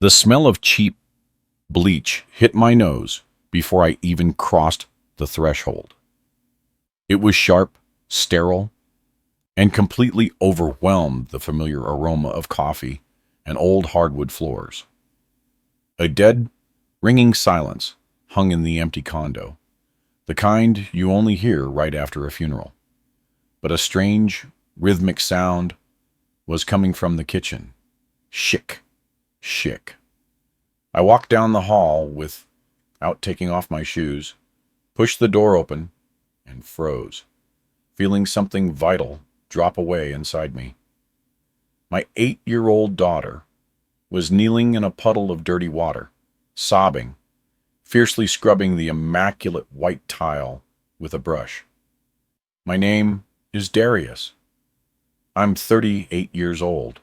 The smell of cheap bleach hit my nose before I even crossed the threshold. It was sharp, sterile, and completely overwhelmed the familiar aroma of coffee and old hardwood floors. A dead, ringing silence hung in the empty condo, the kind you only hear right after a funeral. But a strange, rhythmic sound was coming from the kitchen. Shick, shick. I walked down the hall without taking off my shoes, pushed the door open, and froze, feeling something vital drop away inside me. My 8-year-old daughter was kneeling in a puddle of dirty water, sobbing, fiercely scrubbing the immaculate white tile with a brush. My name is Darius. I'm 38 years old,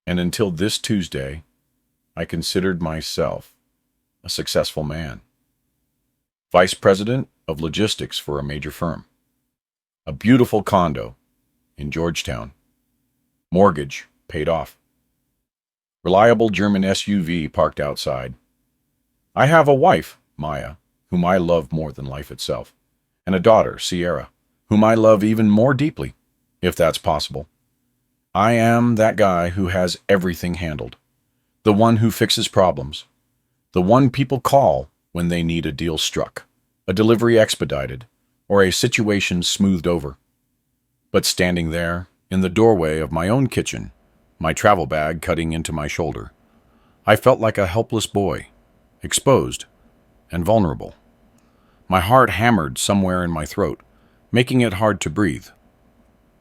and until this Tuesday, I considered myself a successful man. Vice president of logistics for a major firm. A beautiful condo in Georgetown. Mortgage paid off. Reliable German SUV parked outside. I have a wife, Maya, whom I love more than life itself, and a daughter, Sierra, whom I love even more deeply, if that's possible. I am that guy who has everything handled, the one who fixes problems, the one people call when they need a deal struck, a delivery expedited, or a situation smoothed over. But standing there, in the doorway of my own kitchen, my travel bag cutting into my shoulder, I felt like a helpless boy, exposed and vulnerable. My heart hammered somewhere in my throat, making it hard to breathe.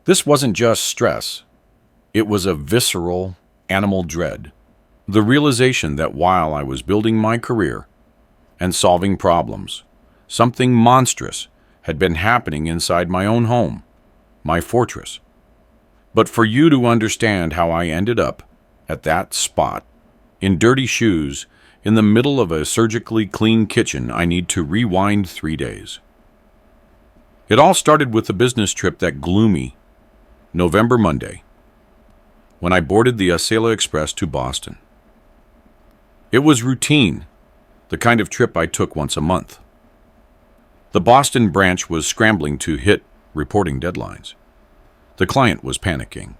This wasn't just stress. It was a visceral, animal dread. The realization that while I was building my career and solving problems, something monstrous had been happening inside my own home, my fortress. But for you to understand how I ended up at that spot, in dirty shoes, in the middle of a surgically clean kitchen, I need to rewind 3 days. It all started with a business trip that gloomy November Monday, when I boarded the Acela Express to Boston. It was routine, the kind of trip I took once a month. The Boston branch was scrambling to hit reporting deadlines. The client was panicking,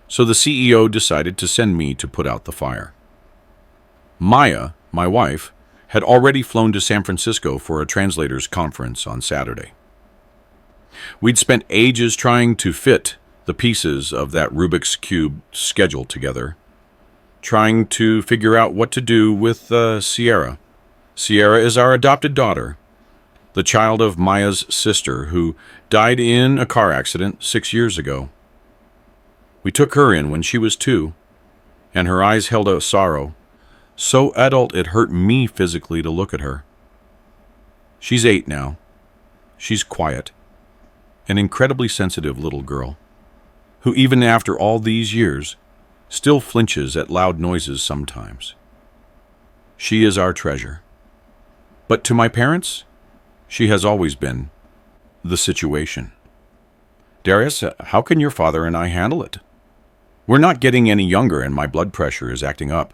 so the CEO decided to send me to put out the fire. Maya, my wife, had already flown to San Francisco for a translators conference on Saturday. We'd spent ages trying to fit the pieces of that Rubik's Cube schedule together, trying to figure out what to do with Sierra. Sierra is our adopted daughter, the child of Maya's sister, who died in a car accident 6 years ago. We took her in when she was 2, and her eyes held a sorrow so adult it hurt me physically to look at her. She's 8 now. She's quiet, an incredibly sensitive little girl, who even after all these years still flinches at loud noises sometimes. She is our treasure. But to my parents, she has always been the situation. Darius, how can your father and I handle it? We're not getting any younger and my blood pressure is acting up.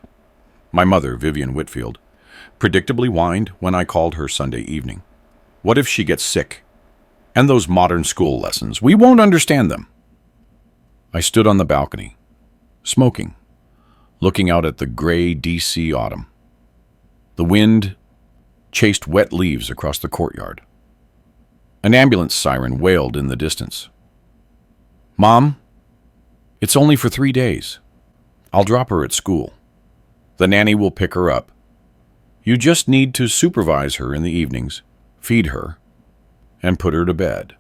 My mother, Vivian Whitfield, predictably whined when I called her Sunday evening. What if she gets sick? And those modern school lessons, we won't understand them. I stood on the balcony, smoking, looking out at the gray DC autumn. The wind chased wet leaves across the courtyard. An ambulance siren wailed in the distance. Mom, it's only for 3 days. I'll drop her at school. The nanny will pick her up. You just need to supervise her in the evenings, feed her, and put her to bed.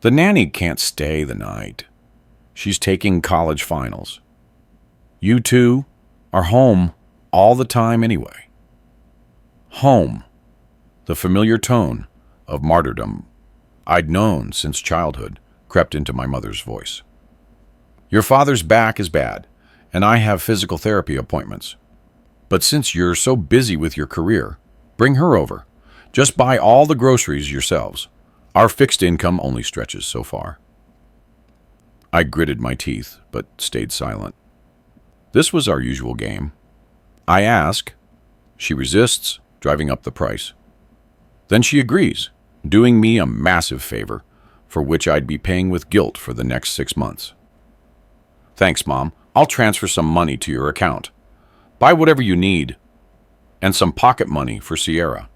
The nanny can't stay the night. She's taking college finals. You two are home all the time anyway. Home, the familiar tone of martyrdom I'd known since childhood, crept into my mother's voice. Your father's back is bad, and I have physical therapy appointments. But since you're so busy with your career, bring her over. Just buy all the groceries yourselves. Our fixed income only stretches so far. I gritted my teeth, but stayed silent. This was our usual game. I ask. She resists, driving up the price. Then she agrees, doing me a massive favor, for which I'd be paying with guilt for the next 6 months. Thanks, Mom. I'll transfer some money to your account. Buy whatever you need, and some pocket money for Sierra.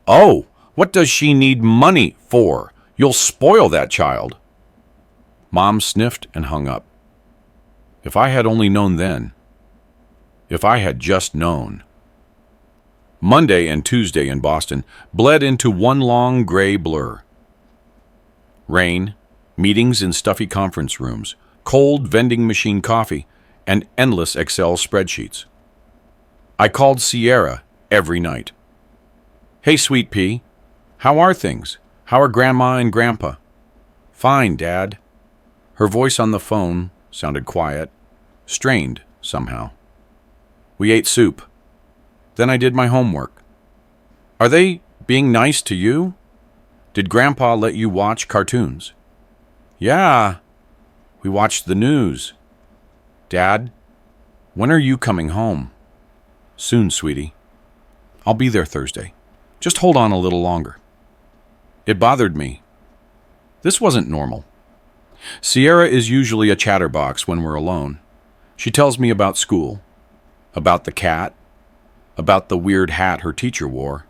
Oh, what does she need money for? You'll spoil that child. Mom sniffed and hung up. If I had only known then. If I had just known. Monday and Tuesday in Boston bled into one long gray blur. Rain, meetings in stuffy conference rooms, cold vending machine coffee, and endless Excel spreadsheets. I called Sierra every night. Hey, Sweet Pea, how are things? How are Grandma and Grandpa? Fine, Dad. Her voice on the phone sounded quiet, strained somehow. We ate soup. Then I did my homework. Are they being nice to you? Did Grandpa let you watch cartoons? Yeah, we watched the news. Dad, when are you coming home? Soon, sweetie. I'll be there Thursday. Just hold on a little longer. It bothered me. This wasn't normal. Sierra is usually a chatterbox when we're alone. She tells me about school, about the cat, about the weird hat her teacher wore.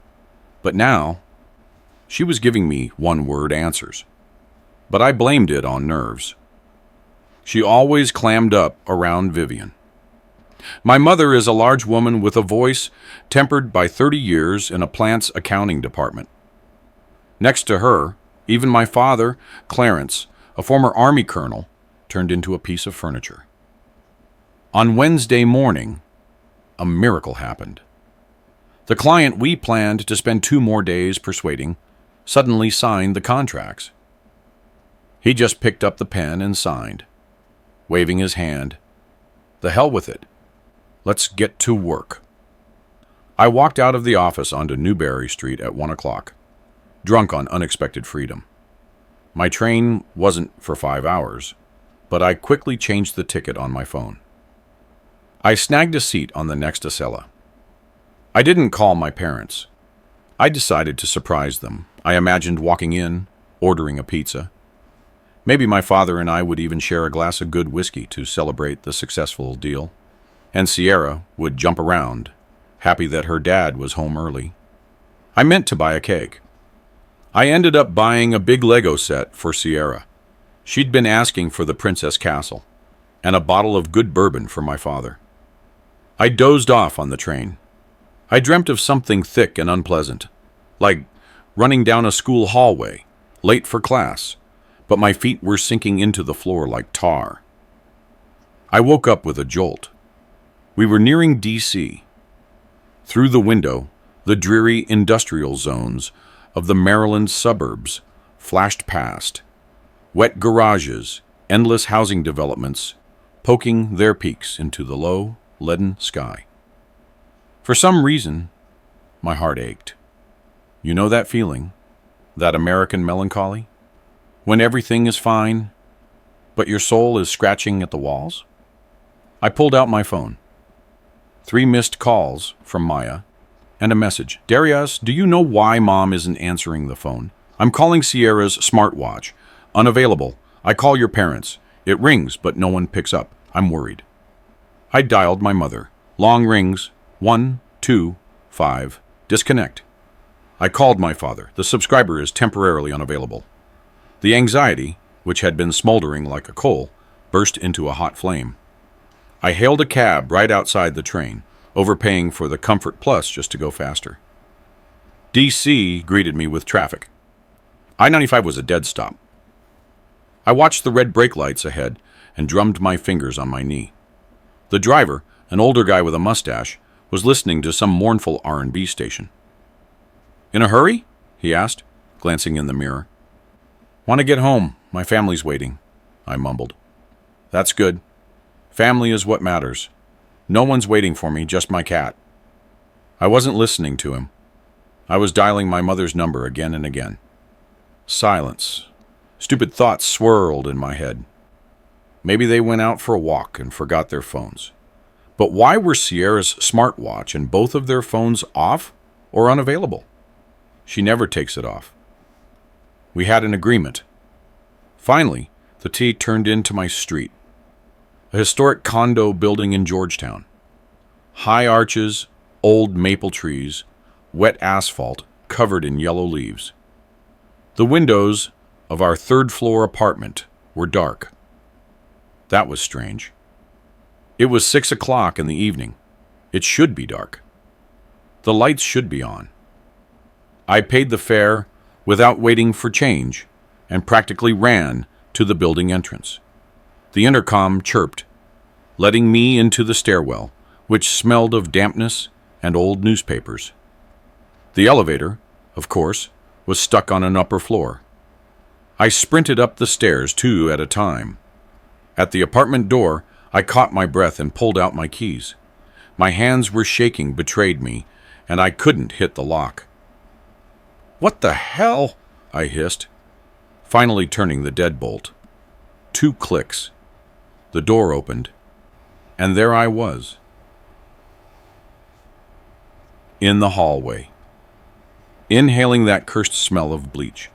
But now, she was giving me one-word answers. But I blamed it on nerves. She always clammed up around Vivian. My mother is a large woman with a voice tempered by 30 years in a plant's accounting department. Next to her, even my father, Clarence, a former Army colonel, turned into a piece of furniture. On Wednesday morning, a miracle happened. The client we planned to spend 2 more days persuading suddenly signed the contracts. He just picked up the pen and signed, waving his hand. The hell with it. Let's get to work. I walked out of the office onto Newberry Street at 1 o'clock, drunk on unexpected freedom. My train wasn't for 5 hours, but I quickly changed the ticket on my phone. I snagged a seat on the next Acela. I didn't call my parents. I decided to surprise them. I imagined walking in, ordering a pizza. Maybe my father and I would even share a glass of good whiskey to celebrate the successful deal. And Sierra would jump around, happy that her dad was home early. I meant to buy a cake. I ended up buying a big Lego set for Sierra. She'd been asking for the Princess Castle, and a bottle of good bourbon for my father. I dozed off on the train. I dreamt of something thick and unpleasant, like running down a school hallway, late for class, but my feet were sinking into the floor like tar. I woke up with a jolt. We were nearing D.C. Through the window, the dreary industrial zones of the Maryland suburbs flashed past, wet garages, endless housing developments, poking their peaks into the low, leaden sky. For some reason, my heart ached. You know that feeling, that American melancholy, when everything is fine, but your soul is scratching at the walls? I pulled out my phone. 3 missed calls from Maya, and a message. Darius, do you know why Mom isn't answering the phone? I'm calling Sierra's smartwatch. Unavailable. I call your parents. It rings, but no one picks up. I'm worried. I dialed my mother. Long rings. 1, 2, 5. Disconnect. I called my father. The subscriber is temporarily unavailable. The anxiety, which had been smoldering like a coal, burst into a hot flame. I hailed a cab right outside the train, overpaying for the Comfort Plus just to go faster. D.C. greeted me with traffic. I-95 was a dead stop. I watched the red brake lights ahead and drummed my fingers on my knee. The driver, an older guy with a mustache, was listening to some mournful R&B station. In a hurry? He asked, glancing in the mirror. Want to get home. My family's waiting, I mumbled. That's good. Family is what matters. No one's waiting for me, just my cat. I wasn't listening to him. I was dialing my mother's number again and again. Silence. Stupid thoughts swirled in my head. Maybe they went out for a walk and forgot their phones. But why were Sierra's smartwatch and both of their phones off or unavailable? She never takes it off. We had an agreement. Finally, the T turned into my street. A historic condo building in Georgetown. High arches, old maple trees, wet asphalt covered in yellow leaves. The windows of our third-floor apartment were dark. That was strange. It was 6 o'clock in the evening. It should be dark. The lights should be on. I paid the fare without waiting for change and practically ran to the building entrance. The intercom chirped, letting me into the stairwell, which smelled of dampness and old newspapers. The elevator, of course, was stuck on an upper floor. I sprinted up the stairs 2 at a time. At the apartment door, I caught my breath and pulled out my keys. My hands were shaking betrayed me, and I couldn't hit the lock. "What the hell?" I hissed, finally turning the deadbolt. 2 clicks. The door opened, and there I was. In the hallway, inhaling that cursed smell of bleach.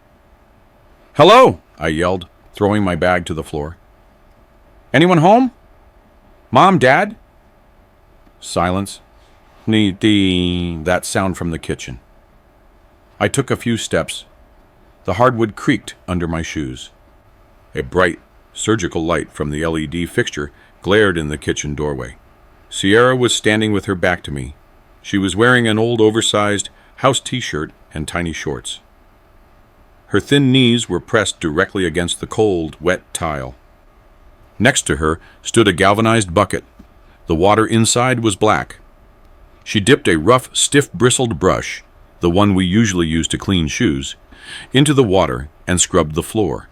"Hello!" I yelled, throwing my bag to the floor. "Anyone home? Mom, Dad?" Silence. That sound from the kitchen. I took a few steps. The hardwood creaked under my shoes. A bright, surgical light from the LED fixture glared in the kitchen doorway. Sierra was standing with her back to me. She was wearing an old oversized house t-shirt and tiny shorts. Her thin knees were pressed directly against the cold, wet tile. Next to her stood a galvanized bucket. The water inside was black. She dipped a rough, stiff-bristled brush, the one we usually use to clean shoes, into the water and scrubbed the floor.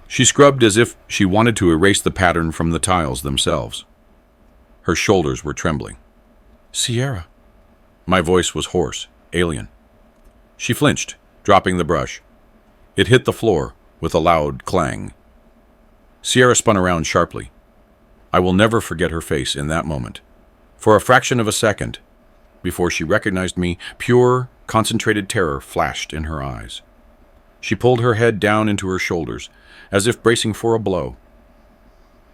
She scrubbed as if she wanted to erase the pattern from the tiles themselves. Her shoulders were trembling. "Sierra." My voice was hoarse, alien. She flinched, dropping the brush. It hit the floor with a loud clang. Sierra spun around sharply. I will never forget her face in that moment. For a fraction of a second, before she recognized me, pure, concentrated terror flashed in her eyes. She pulled her head down into her shoulders, as if bracing for a blow.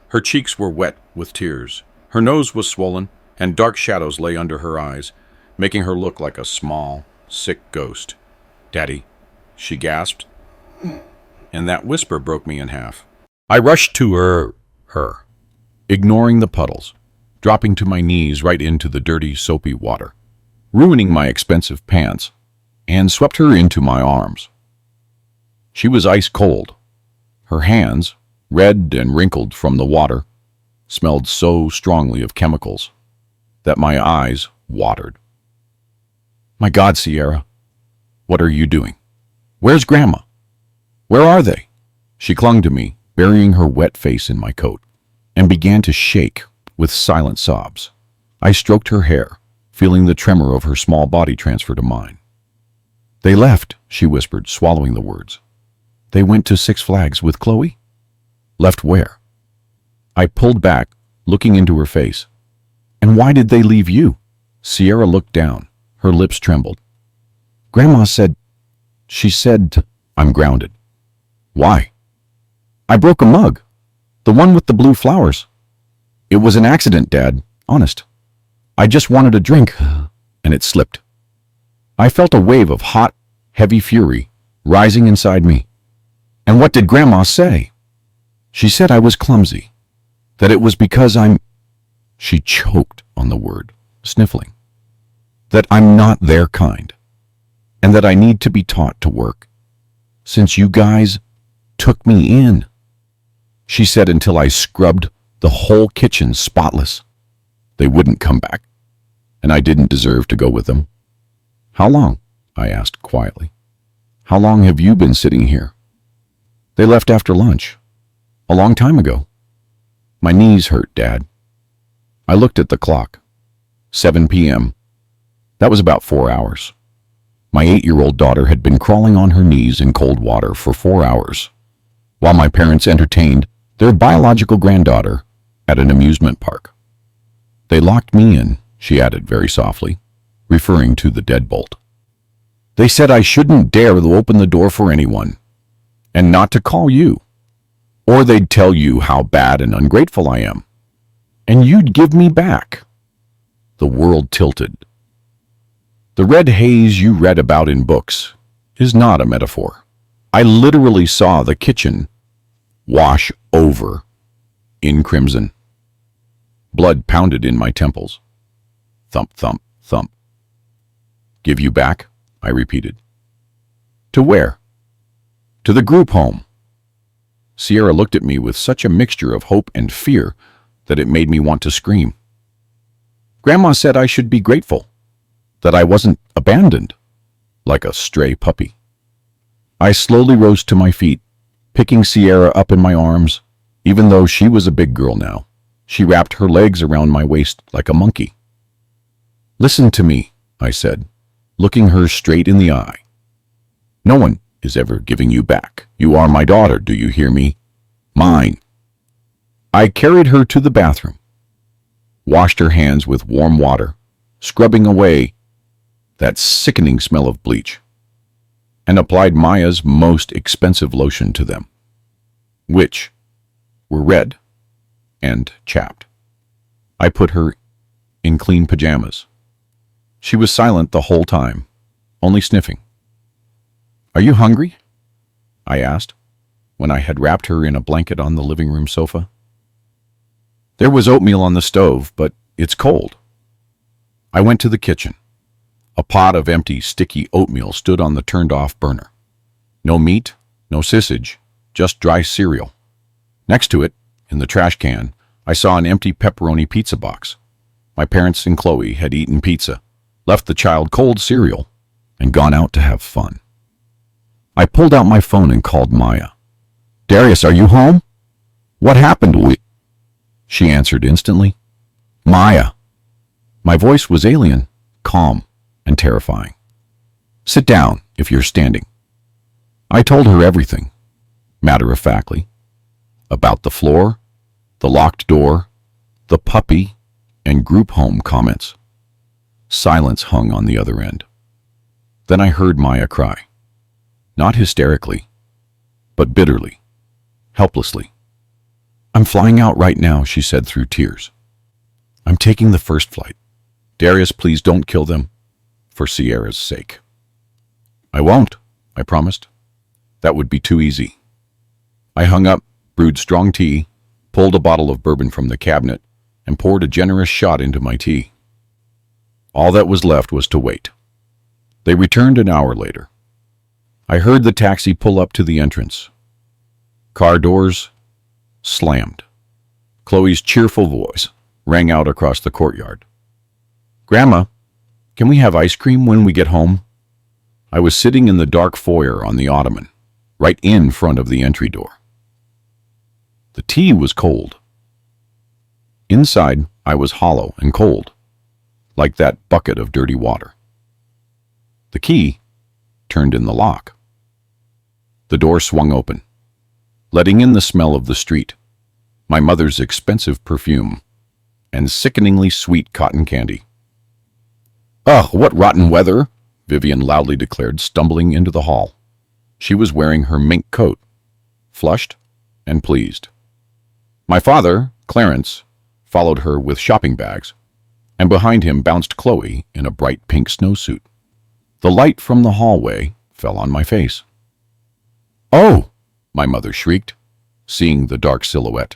Her cheeks were wet with tears. Her nose was swollen, and dark shadows lay under her eyes, making her look like a small, sick ghost. "Daddy," she gasped, and that whisper broke me in half. I rushed to her, ignoring the puddles, dropping to my knees right into the dirty, soapy water, ruining my expensive pants, and swept her into my arms. She was ice cold. Her hands, red and wrinkled from the water, smelled so strongly of chemicals that my eyes watered. "My God, Sierra, what are you doing? Where's Grandma? Where are they?" She clung to me, burying her wet face in my coat, and began to shake with silent sobs. I stroked her hair, feeling the tremor of her small body transfer to mine. "They left," she whispered, swallowing the words. "They went to Six Flags with Chloe?" "Left where?" I pulled back, looking into her face. "And why did they leave you?" Sierra looked down. Her lips trembled. "Grandma said..." She said... I'm grounded. "Why?" "I broke a mug. The one with the blue flowers. It was an accident, Dad. Honest. I just wanted a drink, and it slipped." I felt a wave of hot, heavy fury rising inside me. "And what did Grandma say?" "She said I was clumsy. That it was because I'm..." She choked on the word, sniffling. "That I'm not their kind. And that I need to be taught to work. Since you guys took me in." She said until I scrubbed the whole kitchen spotless. They wouldn't come back, and I didn't deserve to go with them. "How long?" I asked quietly. "How long have you been sitting here?" "They left after lunch. A long time ago." My knees hurt, Dad. I looked at the clock. 7 p.m. That was about 4 hours. My 8-year-old daughter had been crawling on her knees in cold water for 4 hours, while my parents entertained their biological granddaughter at an amusement park. They locked me in, she added very softly, referring to the deadbolt. They said I shouldn't dare to open the door for anyone, and not to call you, or they'd tell you how bad and ungrateful I am, and you'd give me back. The world tilted. The red haze you read about in books is not a metaphor. I literally saw the kitchen wash over in crimson. Blood pounded in my temples. Thump, thump, thump. Give you back? I repeated. To where? To the group home. Sierra looked at me with such a mixture of hope and fear that it made me want to scream. Grandma said I should be grateful, that I wasn't abandoned, like a stray puppy. I slowly rose to my feet, picking Sierra up in my arms. Even though she was a big girl now, she wrapped her legs around my waist like a monkey. Listen to me, I said, looking her straight in the eye. No one is ever giving you back. You are my daughter, do you hear me? Mine. I carried her to the bathroom, washed her hands with warm water, scrubbing away that sickening smell of bleach, and applied Maya's most expensive lotion to them, which were red and chapped. I put her in clean pajamas. She was silent the whole time, only sniffing. Are you hungry? I asked, when I had wrapped her in a blanket on the living room sofa. There was oatmeal on the stove, but it's cold. I went to the kitchen. A pot of empty, sticky oatmeal stood on the turned-off burner. No meat, no sausage, just dry cereal. Next to it, in the trash can, I saw an empty pepperoni pizza box. My parents and Chloe had eaten pizza, left the child cold cereal, and gone out to have fun. I pulled out my phone and called Maya. Darius, are you home? What happened? She answered instantly. Maya. My voice was alien, calm, and terrifying. Sit down if you're standing. I told her everything, matter-of-factly, about the floor, the locked door, the puppy, and group home comments. Silence hung on the other end. Then I heard Maya cry. Not hysterically, but bitterly, helplessly. I'm flying out right now, she said through tears. I'm taking the first flight. Darius, please don't kill them, for Sierra's sake. I won't, I promised. That would be too easy. I hung up, brewed strong tea, pulled a bottle of bourbon from the cabinet, and poured a generous shot into my tea. All that was left was to wait. They returned an hour later. I heard the taxi pull up to the entrance. Car doors slammed. Chloe's cheerful voice rang out across the courtyard. Grandma, can we have ice cream when we get home? I was sitting in the dark foyer on the ottoman, right in front of the entry door. The tea was cold. Inside, I was hollow and cold, like that bucket of dirty water. The key turned in the lock. The door swung open, letting in the smell of the street, my mother's expensive perfume, and sickeningly sweet cotton candy. Ugh, what rotten weather, Vivian loudly declared, stumbling into the hall. She was wearing her mink coat, flushed and pleased. My father, Clarence, followed her with shopping bags, and behind him bounced Chloe in a bright pink snowsuit. The light from the hallway fell on my face. Oh, my mother shrieked, seeing the dark silhouette.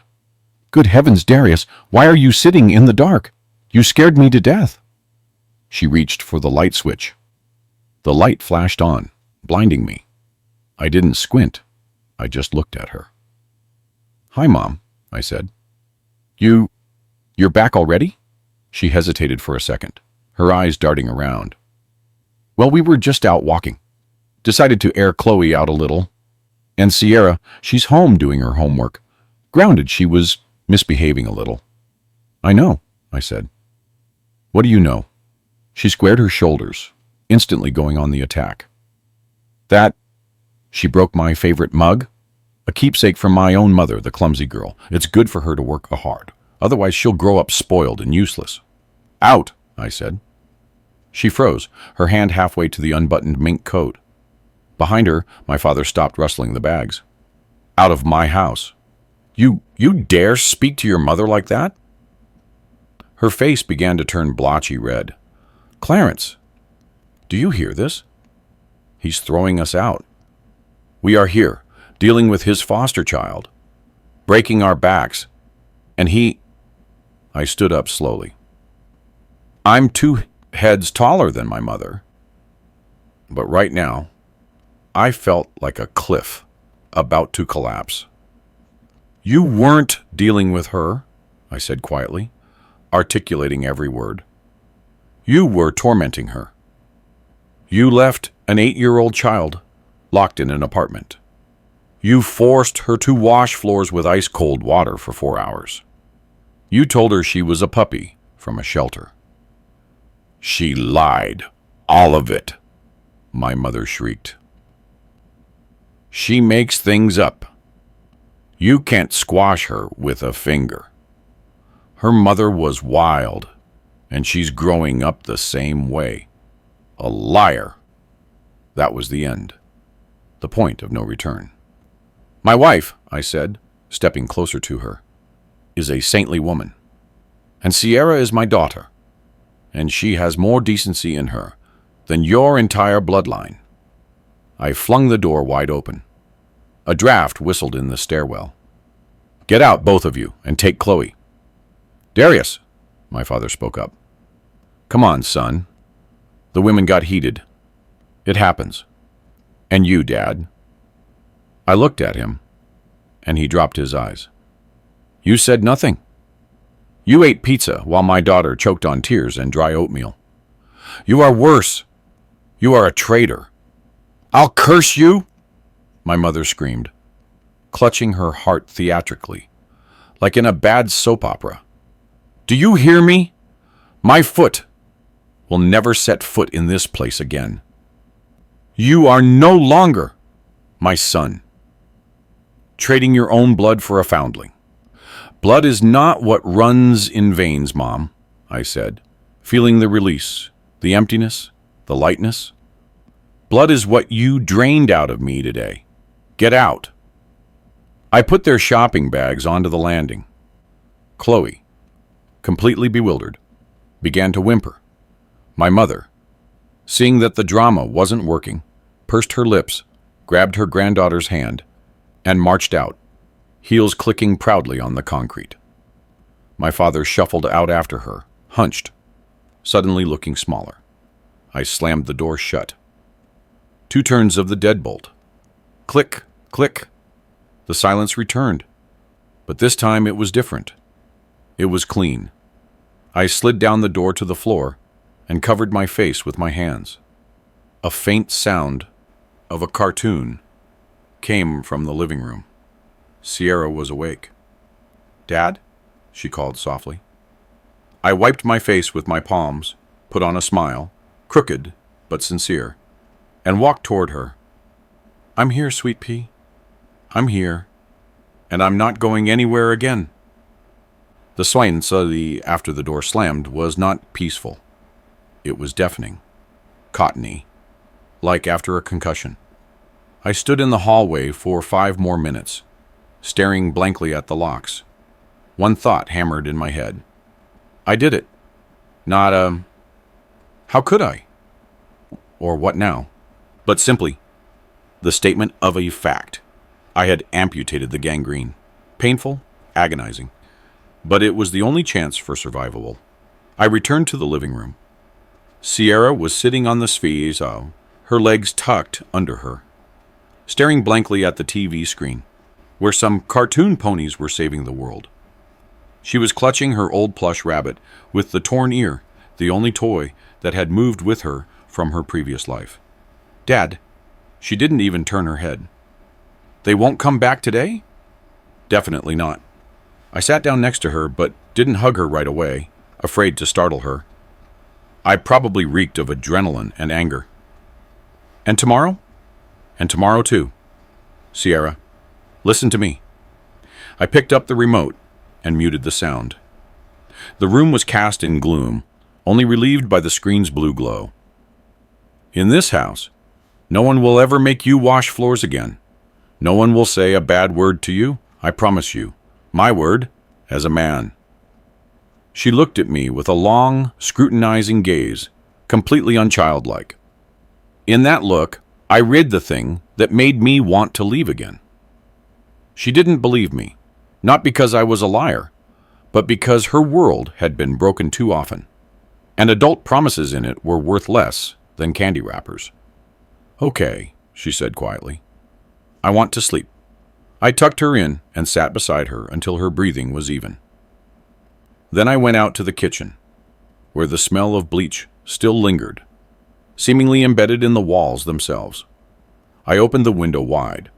Good heavens, Darius, why are you sitting in the dark? You scared me to death. She reached for the light switch. The light flashed on, blinding me. I didn't squint. I just looked at her. Hi, Mom, I said. You're back already? She hesitated for a second, her eyes darting around. Well, we were just out walking. Decided to air Chloe out a little. And Sierra, she's home doing her homework. Grounded, she was misbehaving a little. I know, I said. What do you know? She squared her shoulders, instantly going on the attack. That, she broke my favorite mug, a keepsake from my own mother, the clumsy girl. It's good for her to work hard. Otherwise she'll grow up spoiled and useless. Out, I said. She froze, her hand halfway to the unbuttoned mink coat. Behind her, my father stopped rustling the bags. Out of my house. You dare speak to your mother like that? Her face began to turn blotchy red. Clarence, do you hear this? He's throwing us out. We are here, dealing with his foster child, breaking our backs, and he... I stood up slowly. I'm 2 heads taller than my mother. But right now, I felt like a cliff about to collapse. You weren't dealing with her, I said quietly, articulating every word. You were tormenting her. You left an 8-year-old child locked in an apartment. You forced her to wash floors with ice-cold water for 4 hours. You told her she was a puppy from a shelter. She lied. All of it, my mother shrieked. She makes things up. You can't squash her with a finger. Her mother was wild, and she's growing up the same way. A liar. That was the end. The point of no return. My wife, I said, stepping closer to her, is a saintly woman. And Sierra is my daughter. And she has more decency in her than your entire bloodline. I flung the door wide open. A draft whistled in the stairwell. Get out, both of you, and take Chloe. Darius, my father spoke up. Come on, son. The women got heated. It happens. And you, Dad. I looked at him, and he dropped his eyes. You said nothing. You ate pizza while my daughter choked on tears and dry oatmeal. You are worse. You are a traitor. I'll curse you, my mother screamed, clutching her heart theatrically, like in a bad soap opera. Do you hear me? My foot will never set foot in this place again. You are no longer my son. Trading your own blood for a foundling. Blood is not what runs in veins, Mom, I said, feeling the release, the emptiness, the lightness. Blood is what you drained out of me today. Get out. I put their shopping bags onto the landing. Chloe, completely bewildered, began to whimper. My mother, seeing that the drama wasn't working, pursed her lips, grabbed her granddaughter's hand, and marched out, heels clicking proudly on the concrete. My father shuffled out after her, hunched, suddenly looking smaller. I slammed the door shut. 2 turns of the deadbolt. Click, click. The silence returned, but this time it was different. It was clean. I slid down the door to the floor and covered my face with my hands. A faint sound of a cartoon came from the living room. Sierra was awake. Dad? She called softly. I wiped my face with my palms, put on a smile, crooked but sincere, and walked toward her. I'm here, sweet pea. I'm here, and I'm not going anywhere again. The silence after the door slammed was not peaceful. It was deafening, cottony, like after a concussion. I stood in the hallway for 5 more minutes, staring blankly at the locks. One thought hammered in my head. I did it. Not, how could I? Or what now? But simply, the statement of a fact. I had amputated the gangrene. Painful, agonizing. But it was the only chance for survival. I returned to the living room. Sierra was sitting on the seesaw, her legs tucked under her, staring blankly at the TV screen, where some cartoon ponies were saving the world. She was clutching her old plush rabbit with the torn ear, the only toy that had moved with her from her previous life. Dad, she didn't even turn her head. They won't come back today? Definitely not. I sat down next to her, but didn't hug her right away, afraid to startle her. I probably reeked of adrenaline and anger. And tomorrow? And tomorrow too. Sierra, listen to me. I picked up the remote and muted the sound. The room was cast in gloom, only relieved by the screen's blue glow. In this house, no one will ever make you wash floors again. No one will say a bad word to you, I promise you. My word, as a man. She looked at me with a long, scrutinizing gaze, completely unchildlike. In that look, I read the thing that made me want to leave again. She didn't believe me, not because I was a liar, but because her world had been broken too often, and adult promises in it were worth less than candy wrappers. Okay, she said quietly. I want to sleep. I tucked her in and sat beside her until her breathing was even. Then I went out to the kitchen, where the smell of bleach still lingered, seemingly embedded in the walls themselves. I opened the window wide.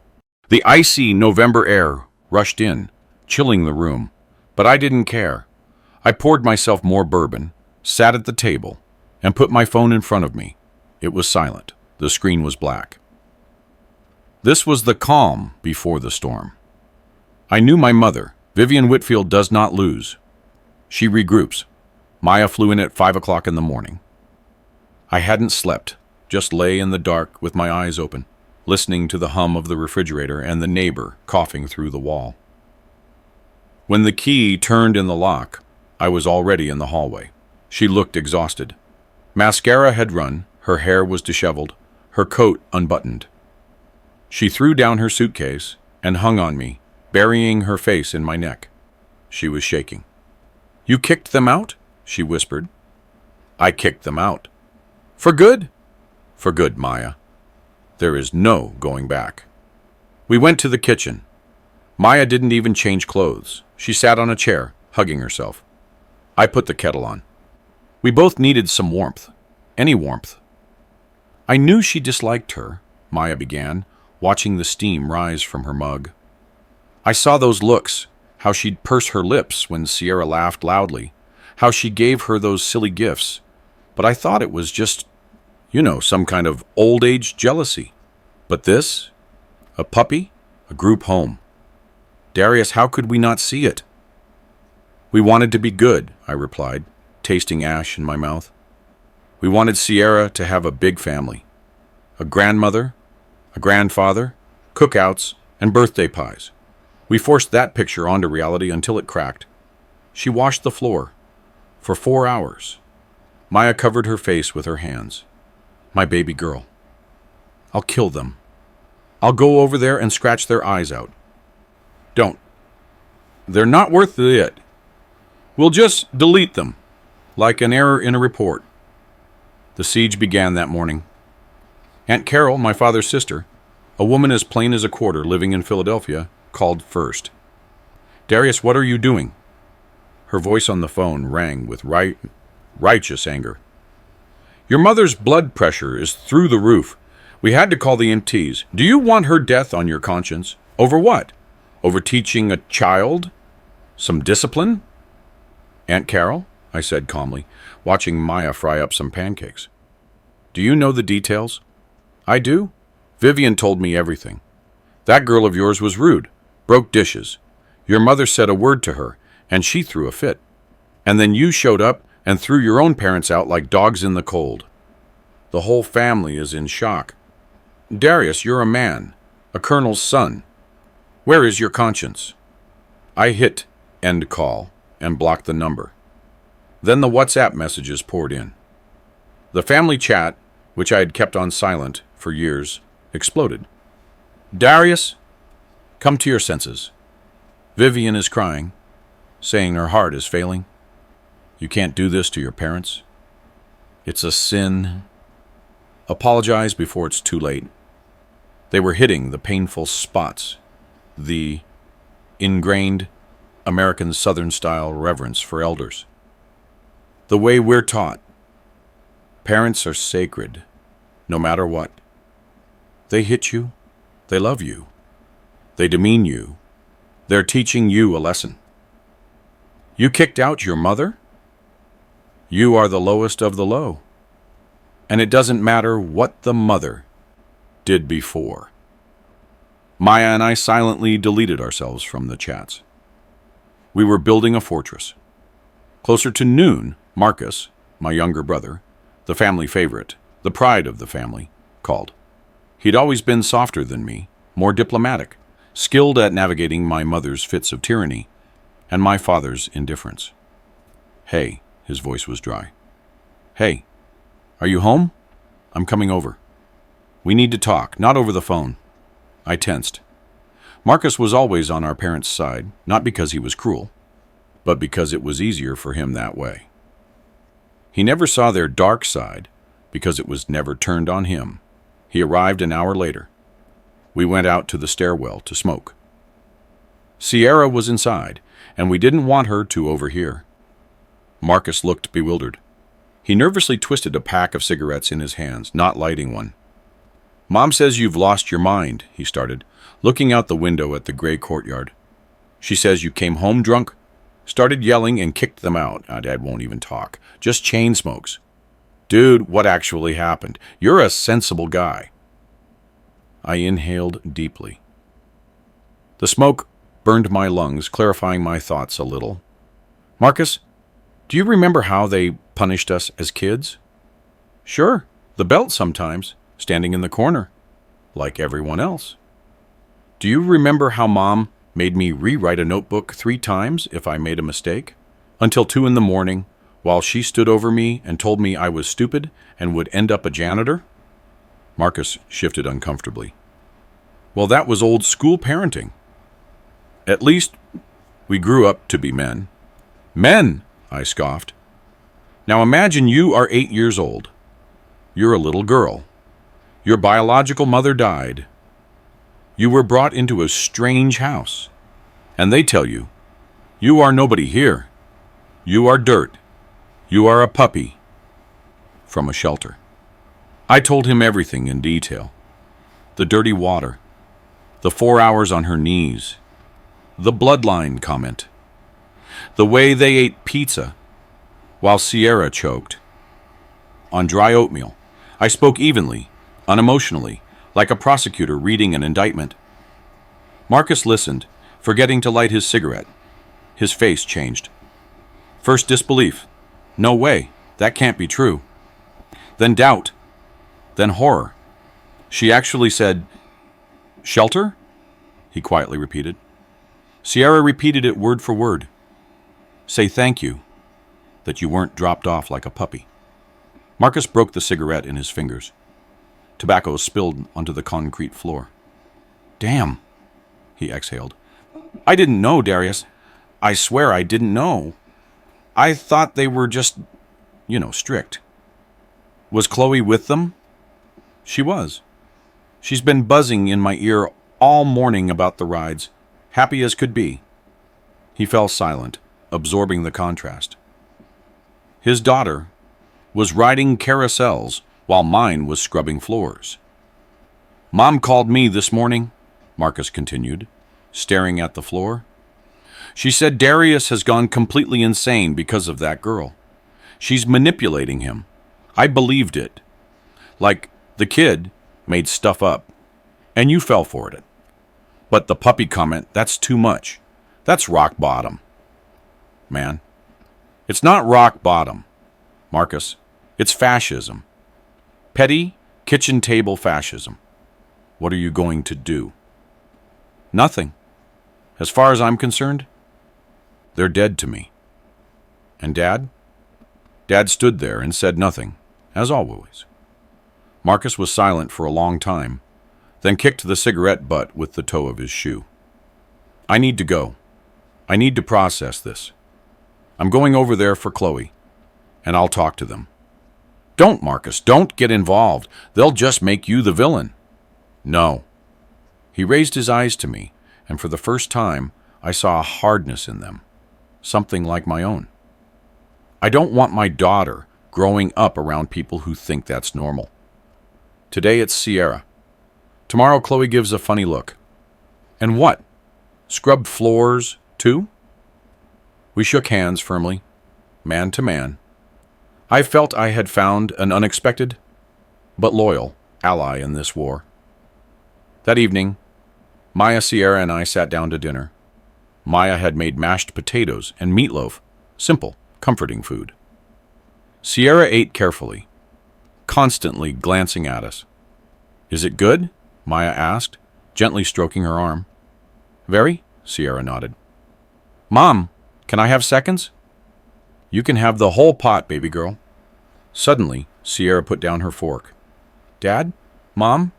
The icy November air rushed in, chilling the room, but I didn't care. I poured myself more bourbon, sat at the table, and put my phone in front of me. It was silent. The screen was black. This was the calm before the storm. I knew my mother, Vivian Whitfield, does not lose. She regroups. Maya flew in at 5 o'clock in the morning. I hadn't slept, just lay in the dark with my eyes open, listening to the hum of the refrigerator and the neighbor coughing through the wall. When the key turned in the lock, I was already in the hallway. She looked exhausted. Mascara had run, her hair was disheveled, her coat unbuttoned. She threw down her suitcase and hung on me, burying her face in my neck. She was shaking. You kicked them out? She whispered. I kicked them out. For good? For good, Maya. There is no going back. We went to the kitchen. Maya didn't even change clothes. She sat on a chair, hugging herself. I put the kettle on. We both needed some warmth. Any warmth. I knew she disliked her, Maya began, watching the steam rise from her mug. I saw those looks, how she'd purse her lips when Sierra laughed loudly, how she gave her those silly gifts, but I thought it was just, some kind of old-age jealousy. But this? A puppy? A group home. Darius, how could we not see it? We wanted to be good, I replied, tasting ash in my mouth. We wanted Sierra to have a big family. A grandmother, a grandfather, cookouts, and birthday pies. We forced that picture onto reality until it cracked. She washed the floor. For 4 hours. Maya covered her face with her hands. My baby girl. I'll kill them. I'll go over there and scratch their eyes out. Don't. They're not worth it. We'll just delete them, like an error in a report. The siege began that morning. Aunt Carol, my father's sister, a woman as plain as a quarter living in Philadelphia, called first. Darius, what are you doing? Her voice on the phone rang with righteous anger. Your mother's blood pressure is through the roof. We had to call the EMTs. Do you want her death on your conscience? Over what? Over teaching a child some discipline? Aunt Carol, I said calmly, watching Maya fry up some pancakes. Do you know the details? I do. Vivian told me everything. That girl of yours was rude, broke dishes. Your mother said a word to her, and she threw a fit. And then you showed up and threw your own parents out like dogs in the cold. The whole family is in shock. Darius, you're a man, a colonel's son. Where is your conscience? I hit end call and blocked the number. Then the WhatsApp messages poured in. The family chat, which I had kept on silent for years, exploded. Darius, come to your senses. Vivian is crying, saying her heart is failing. You can't do this to your parents. It's a sin. Apologize before it's too late. They were hitting the painful spots, the ingrained American Southern-style reverence for elders. The way we're taught. Parents are sacred, no matter what. They hit you. They love you. They demean you. They're teaching you a lesson. You kicked out your mother? You are the lowest of the low. And it doesn't matter what the mother did before. Maya and I silently deleted ourselves from the chats. We were building a fortress. Closer to noon, Marcus, my younger brother, the family favorite, the pride of the family, called. He'd always been softer than me, more diplomatic, skilled at navigating my mother's fits of tyranny and my father's indifference. "Hey," his voice was dry. "Hey, are you home? I'm coming over. We need to talk, not over the phone." I tensed. Marcus was always on our parents' side, not because he was cruel, but because it was easier for him that way. He never saw their dark side because it was never turned on him. He arrived an hour later. We went out to the stairwell to smoke. Sierra was inside, and we didn't want her to overhear. Marcus looked bewildered. He nervously twisted a pack of cigarettes in his hands, not lighting one. "Mom says you've lost your mind," he started, looking out the window at the gray courtyard. "She says you came home drunk, started yelling and kicked them out." Dad won't even talk. "Just chain smokes." "Dude, what actually happened? You're a sensible guy." I inhaled deeply. The smoke burned my lungs, clarifying my thoughts a little. "Marcus, do you remember how they punished us as kids?" "Sure, the belt sometimes, standing in the corner, like everyone else." "Do you remember how Mom made me rewrite a notebook 3 times if I made a mistake? Until 2 in the morning, while she stood over me and told me I was stupid and would end up a janitor?" Marcus shifted uncomfortably. "Well, that was old school parenting. At least we grew up to be men." "Men!" I scoffed. "Now imagine you are 8 years old. You're a little girl. Your biological mother died. You were brought into a strange house, and they tell you, you are nobody here. You are dirt. You are a puppy from a shelter." I told him everything in detail. The dirty water, the 4 hours on her knees, the bloodline comment, the way they ate pizza while Sierra choked on dry oatmeal. I spoke evenly, unemotionally, like a prosecutor reading an indictment. Marcus listened, forgetting to light his cigarette. His face changed. First disbelief. "No way, that can't be true." Then doubt. Then horror. "She actually said, 'Shelter?'" he quietly repeated. Sierra repeated it word for word. "Say thank you that you weren't dropped off like a puppy." Marcus broke the cigarette in his fingers. Tobacco spilled onto the concrete floor. "Damn," he exhaled. "I didn't know, Darius. I swear I didn't know. I thought they were just, strict." "Was Chloe with them?" "She was. She's been buzzing in my ear all morning about the rides, happy as could be." He fell silent, absorbing the contrast. His daughter was riding carousels while mine was scrubbing floors. "Mom called me this morning," Marcus continued, staring at the floor. "She said Darius has gone completely insane because of that girl. She's manipulating him. I believed it. Like the kid made stuff up, and you fell for it. But the puppy comment, that's too much. That's rock bottom." "Man, it's not rock bottom, Marcus. It's fascism. Petty, kitchen table fascism. What are you going to do?" "Nothing. As far as I'm concerned, they're dead to me." "And Dad?" Dad stood there and said nothing, as always. Marcus was silent for a long time, then kicked the cigarette butt with the toe of his shoe. "I need to go. I need to process this. I'm going over there for Chloe, and I'll talk to them." "Don't, Marcus, don't get involved. They'll just make you the villain." "No." He raised his eyes to me, and for the first time, I saw a hardness in them, something like my own. "I don't want my daughter growing up around people who think that's normal. Today it's Sierra. Tomorrow Chloe gives a funny look. And what? Scrubbed floors, too?" We shook hands firmly, man to man. I felt I had found an unexpected, but loyal, ally in this war. That evening, Maya, Sierra, and I sat down to dinner. Maya had made mashed potatoes and meatloaf, simple, comforting food. Sierra ate carefully, constantly glancing at us. Is it good? Maya asked, gently stroking her arm. Very, Sierra nodded. Mom, can I have seconds? You can have the whole pot, baby girl. Suddenly, Sierra put down her fork. Dad? Mom?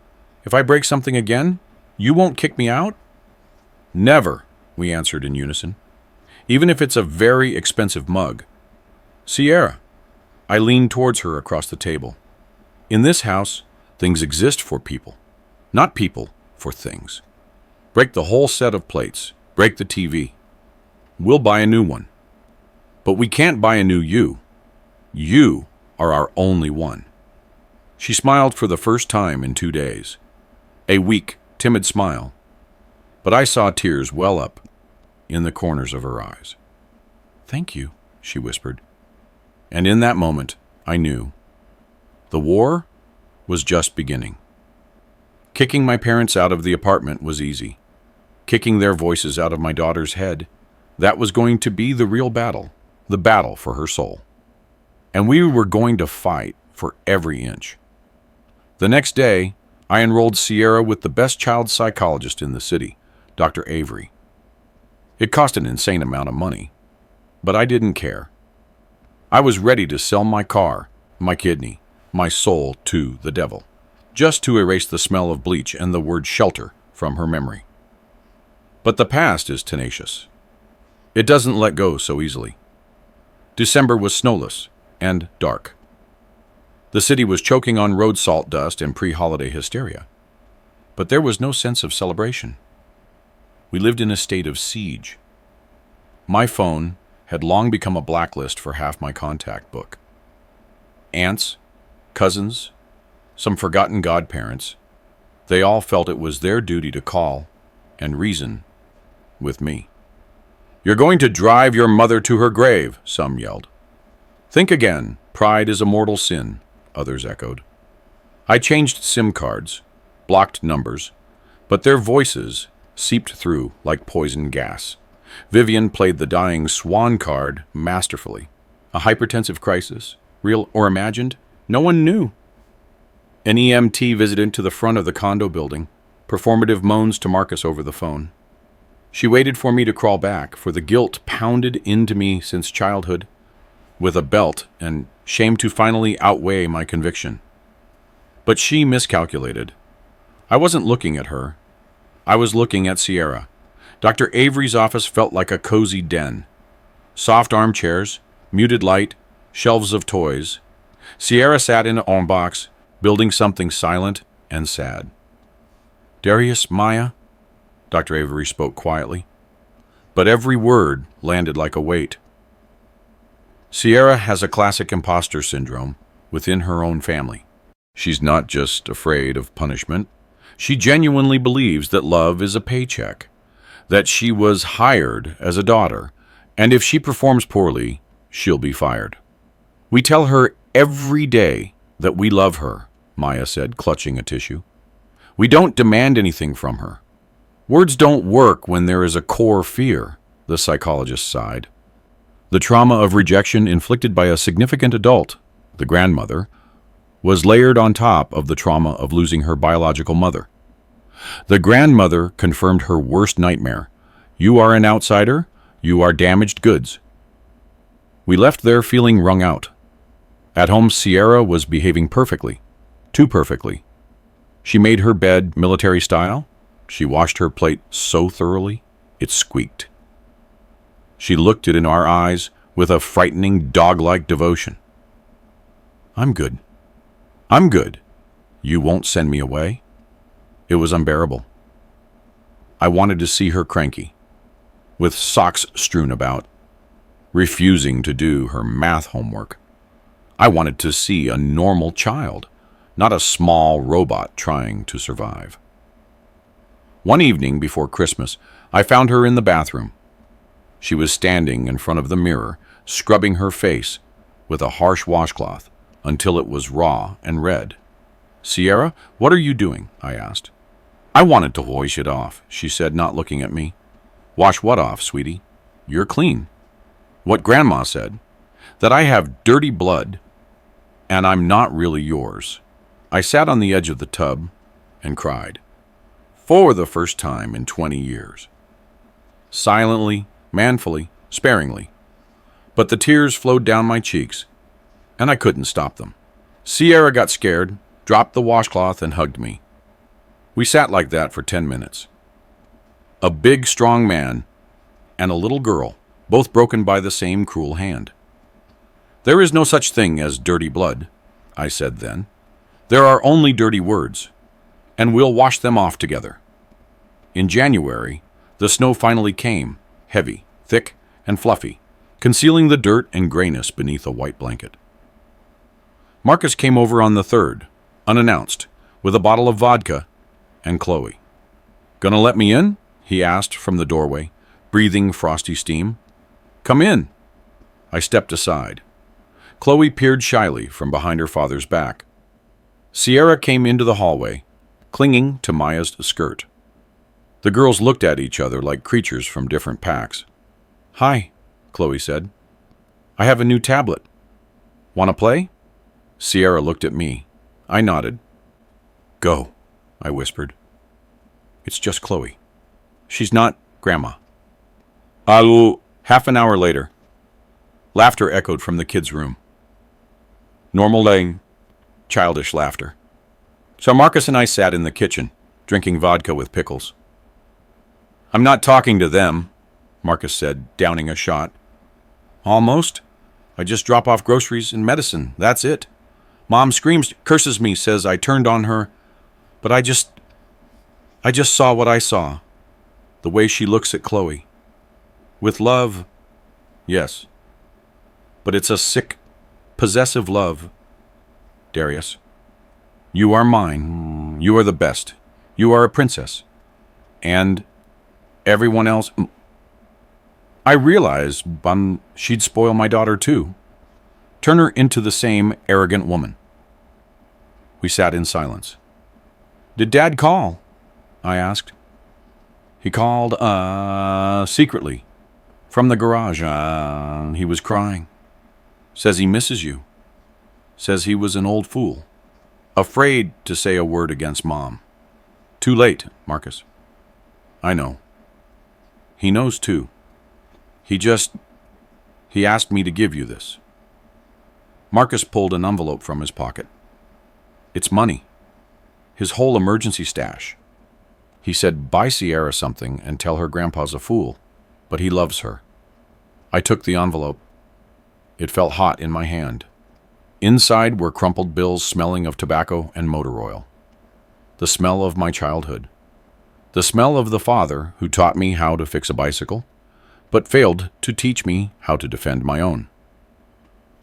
If I break something again, you won't kick me out? Never, we answered in unison. Even if it's a very expensive mug. Sierra. I leaned towards her across the table. In this house, things exist for people, not people for things. Break the whole set of plates. Break the TV. We'll buy a new one. But we can't buy a new you. You are our only one. She smiled for the first time in 2 days. A weak, timid smile. But I saw tears well up in the corners of her eyes. Thank you, she whispered. And in that moment, I knew. The war was just beginning. Kicking my parents out of the apartment was easy. Kicking their voices out of my daughter's head, that was going to be the real battle, the battle for her soul. And we were going to fight for every inch. The next day, I enrolled Sierra with the best child psychologist in the city, Dr. Avery. It cost an insane amount of money, but I didn't care. I was ready to sell my car, my kidney, my soul to the devil, just to erase the smell of bleach and the word shelter from her memory. But the past is tenacious. It doesn't let go so easily. December was snowless and dark. The city was choking on road salt dust and pre-holiday hysteria. But there was no sense of celebration. We lived in a state of siege. My phone had long become a blacklist for half my contact book. Aunts, cousins, some forgotten godparents, they all felt it was their duty to call and reason with me. You're going to drive your mother to her grave, some yelled. Think again, pride is a mortal sin, others echoed. I changed SIM cards, blocked numbers, but their voices seeped through like poison gas. Vivian played the dying swan card masterfully. A hypertensive crisis, real or imagined, no one knew. An EMT visited to the front of the condo building, performative moans to Marcus over the phone. She waited for me to crawl back, for the guilt pounded into me since childhood, with a belt, and shame to finally outweigh my conviction. But she miscalculated. I wasn't looking at her. I was looking at Sierra. Dr. Avery's office felt like a cozy den. Soft armchairs, muted light, shelves of toys. Sierra sat in en box, building something silent and sad. Darius, Maya, Dr. Avery spoke quietly, but every word landed like a weight. Sierra has a classic imposter syndrome within her own family. She's not just afraid of punishment. She genuinely believes that love is a paycheck, that she was hired as a daughter, and if she performs poorly, she'll be fired. We tell her every day that we love her, Maya said, clutching a tissue. We don't demand anything from her. Words don't work when there is a core fear, the psychologist sighed. The trauma of rejection inflicted by a significant adult, the grandmother, was layered on top of the trauma of losing her biological mother. The grandmother confirmed her worst nightmare. You are an outsider, you are damaged goods. We left there feeling wrung out. At home, Sierra was behaving perfectly, too perfectly. She made her bed military style. She washed her plate so thoroughly, it squeaked. She looked it in our eyes with a frightening dog-like devotion. I'm good. I'm good. You won't send me away? It was unbearable. I wanted to see her cranky, with socks strewn about, refusing to do her math homework. I wanted to see a normal child, not a small robot trying to survive. One evening before Christmas, I found her in the bathroom. She was standing in front of the mirror, scrubbing her face with a harsh washcloth until it was raw and red. Sierra, what are you doing? I asked. I wanted to wash it off, she said, not looking at me. Wash what off, sweetie? You're clean. What Grandma said, that I have dirty blood And I'm not really yours. I sat on the edge of the tub and cried. For the first time in 20 years. Silently, manfully, sparingly. But the tears flowed down my cheeks, and I couldn't stop them. Sierra got scared, dropped the washcloth, and hugged me. We sat like that for 10 minutes. A big, strong man and a little girl, both broken by the same cruel hand. There is no such thing as dirty blood, I said then. There are only dirty words, and we'll wash them off together. In January, the snow finally came, heavy, thick, and fluffy, concealing the dirt and grayness beneath a white blanket. Marcus came over on the 3rd, unannounced, with a bottle of vodka and Chloe. Gonna let me in? He asked from the doorway, breathing frosty steam. Come in. I stepped aside. Chloe peered shyly from behind her father's back. Sierra came into the hallway, clinging to Maya's skirt. The girls looked at each other like creatures from different packs. Hi, Chloe said. I have a new tablet. Want to play? Sierra looked at me. I nodded. Go, I whispered. It's just Chloe. She's not Grandma. I'll... Half an hour later. Laughter echoed from the kids' room. Normal laying, childish laughter. So Marcus and I sat in the kitchen, drinking vodka with pickles. I'm not talking to them, Marcus said, downing a shot. Almost. I just drop off groceries and medicine. That's it. Mom screams, curses me, says I turned on her. But I just saw what I saw. The way she looks at Chloe. With love, yes. But it's a sick, possessive love. Darius, you are mine. You are the best. You are a princess. And everyone else... I realized she'd spoil my daughter too. Turn her into the same arrogant woman. We sat in silence. Did Dad call? I asked. He called, secretly. From the garage, he was crying. Says he misses you. Says he was an old fool. Afraid to say a word against Mom. Too late, Marcus. I know. He knows too. He asked me to give you this. Marcus pulled an envelope from his pocket. It's money. His whole emergency stash. He said, buy Sierra something and tell her Grandpa's a fool, but he loves her. I took the envelope. It felt hot in my hand. Inside were crumpled bills smelling of tobacco and motor oil. The smell of my childhood. The smell of the father who taught me how to fix a bicycle, but failed to teach me how to defend my own.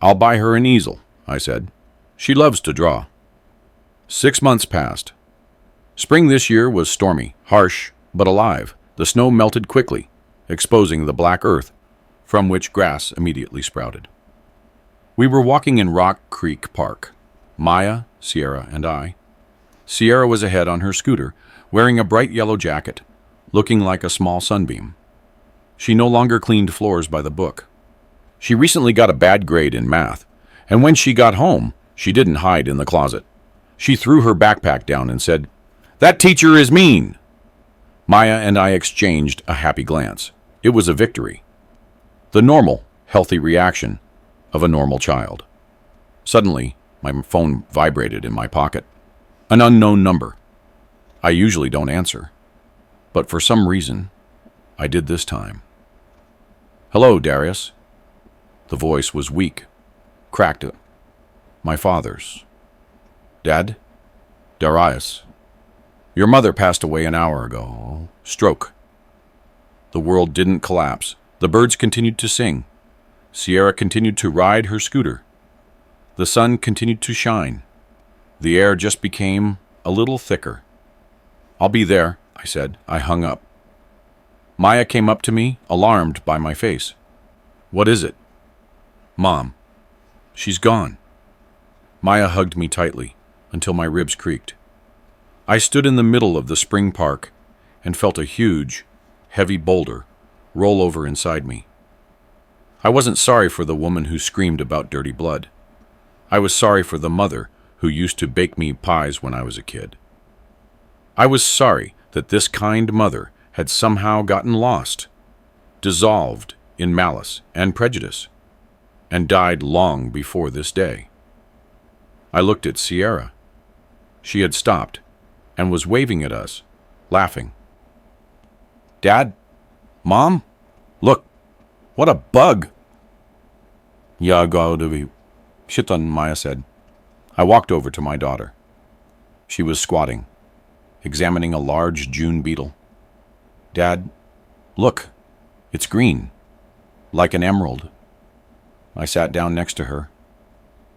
I'll buy her an easel, I said. She loves to draw. 6 months passed. Spring this year was stormy, harsh, but alive. The snow melted quickly, exposing the black earth, from which grass immediately sprouted. We were walking in Rock Creek Park, Maya, Sierra, and I. Sierra was ahead on her scooter, wearing a bright yellow jacket, looking like a small sunbeam. She no longer cleaned floors by the book. She recently got a bad grade in math, and when she got home, she didn't hide in the closet. She threw her backpack down and said, "That teacher is mean." Maya and I exchanged a happy glance. It was a victory. The normal, healthy reaction of a normal child. Suddenly, my phone vibrated in my pocket. An unknown number. I usually don't answer, but for some reason, I did this time. "Hello, Darius." The voice was weak, cracked. My father's. "Dad? Darius. Your mother passed away an hour ago. Stroke." The world didn't collapse. The birds continued to sing. Sierra continued to ride her scooter. The sun continued to shine. The air just became a little thicker. "I'll be there," I said. I hung up. Maya came up to me, alarmed by my face. "What is it?" "Mom. She's gone." Maya hugged me tightly until my ribs creaked. I stood in the middle of the spring park and felt a huge, heavy boulder roll over inside me. I wasn't sorry for the woman who screamed about dirty blood. I was sorry for the mother who used to bake me pies when I was a kid. I was sorry that this kind mother had somehow gotten lost, dissolved in malice and prejudice, and died long before this day. I looked at Sierra. She had stopped and was waving at us, laughing. "Dad? Mom? Look, what a bug!" "Ja, Gaudevi," Shitan, Maya said. I walked over to my daughter. She was squatting, examining a large June beetle. "Dad, look, it's green, like an emerald." I sat down next to her,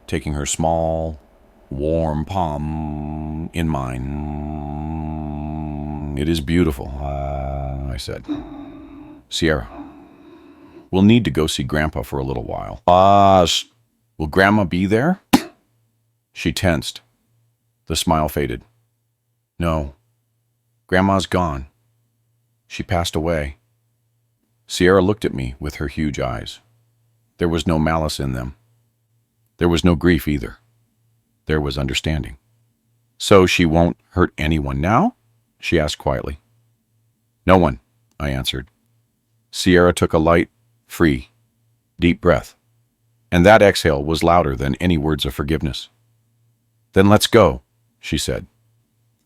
taking her small, warm palm in mine. "It is beautiful," I said. "Sierra, we'll need to go see Grandpa for a little while." Will Grandma be there?" She tensed. The smile faded. "No, Grandma's gone. She passed away." Sierra looked at me with her huge eyes. There was no malice in them. There was no grief either. There was understanding. "So she won't hurt anyone now?" she asked quietly. "No one," I answered. Sierra took a light, free, deep breath, and that exhale was louder than any words of forgiveness. "Then let's go," she said,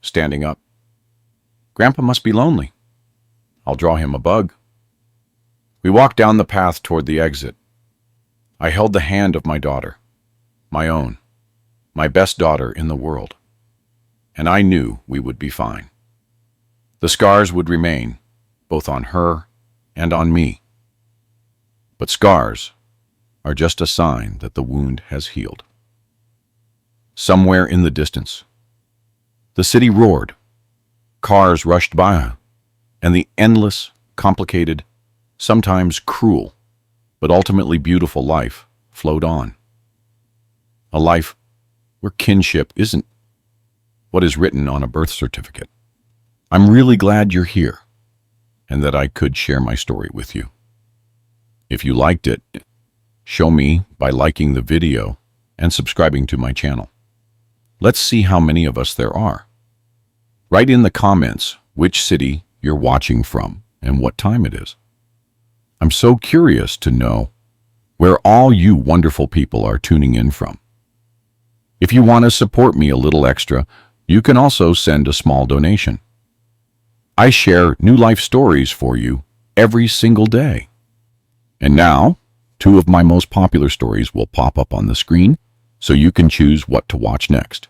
standing up. "Grandpa must be lonely. I'll draw him a bug." We walked down the path toward the exit. I held the hand of my daughter, my own, my best daughter in the world, and I knew we would be fine. The scars would remain, both on her and on me. But scars are just a sign that the wound has healed. Somewhere in the distance, the city roared, cars rushed by, and the endless, complicated, sometimes cruel, but ultimately beautiful life flowed on. A life where kinship isn't what is written on a birth certificate. I'm really glad you're here, and that I could share my story with you. If you liked it, show me by liking the video and subscribing to my channel. Let's see how many of us there are. Write in the comments which city you're watching from and what time it is. I'm so curious to know where all you wonderful people are tuning in from. If you want to support me a little extra, you can also send a small donation. I share new life stories for you every single day. And now, 2 of my most popular stories will pop up on the screen, so you can choose what to watch next.